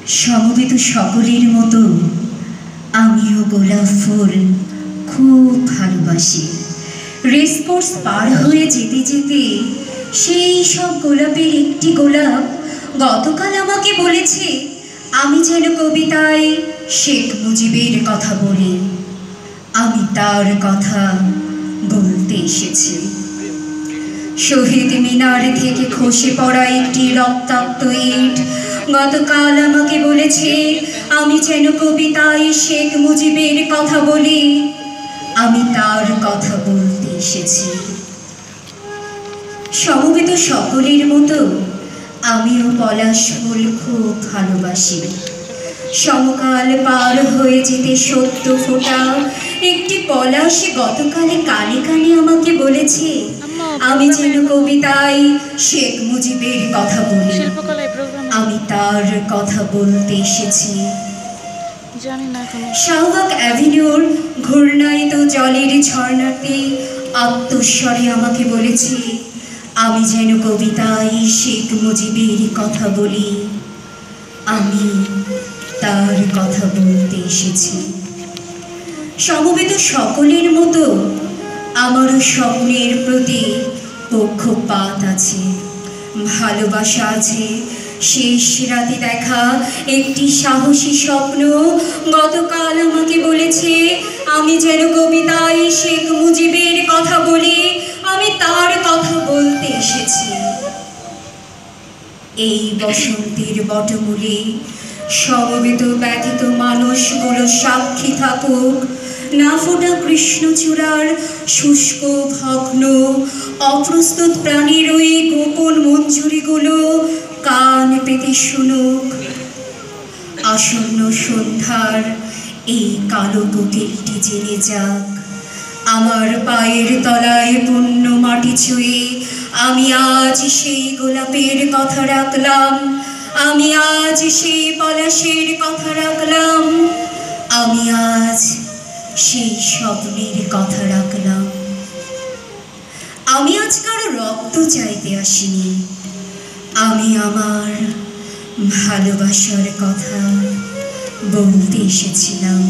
সমবেত সকলের মতো আমিও গোলাপ ফুল খুব ভালোবাসি। রেসকোর্স পার হয়ে যেতে যেতে সেই সব গোলাপের একটি গোলাপ গতকাল আমাকে বলেছে আমি যেন কবিতায় শেখ মুজিবের কথা বলি। আমি তার কথা বলতে এসেছি। শহীদ মিনার থেকে খসে পড়া একটি রক্তাক্ত ইট গতকাল আমাকে বলেছে আমি যেন কবিতায় শেখ মুজিবের কথা বলি। আমি তার কথা বলতে এসেছি। সমবেত সকলের মতো আমিও পলাশ ফুল খুব ভালোবাসি। সমকাল পার হয়ে যেতে সত্য ফোটা একটি পলাশ গতকালে কানে কানে আমাকে বলেছে আমি যেন কবিতায় শেখ মুজিবের কথা বলি। আমি তার কথা বলতে এসেছি। শাহবাগ অ্যাভিনিউর ঘূর্ণায়িত জলের ঝর্ণাতে আত্মস্বরে আমাকে বলেছে আমি যেন কবিতায় শেখ মুজিবের কথা বলি। আমি তার কথা বলতে এসেছি। সমবেত সকলের মতো আমারও স্বপ্নের প্রতি পক্ষপাত আছে, ভালোবাসা আছে। শেষ রাতে দেখা একটি সাহসী স্বপ্ন গতকাল আমাকে বলেছে আমি যেন কবিতায় শেখ মুজিবের কথা বলি। আমি তার কথা বলতে এসেছি। এই বসন্তের বটমূলে সমবেত ব্যথিত মানুষগুলো সাক্ষী থাকুক। না ফোটা কৃষ্ণচূড়ার শুষ্ক ভগ্ন অপ্রস্তুত প্রাণীর ওই গোপন মঞ্জুরিগুলো কান পেতে শুনুক। আসন্ন সন্ধ্যার এই কালো কোকিলটি জেনে যাক আমার পায়ের তলায় পুণ্য মাটি ছুঁয়ে আমি আজ সেই গোলাপের কথা রাখলাম। আমি আজ সেই পলাশের কথা রাখলাম। আমি আজ সেই স্বপ্নের কথা রাখলাম। আমি আজ কারো রক্ত চাইতে আসিনি। আমি আমার ভালোবাসার কথা বলতে এসেছিলাম।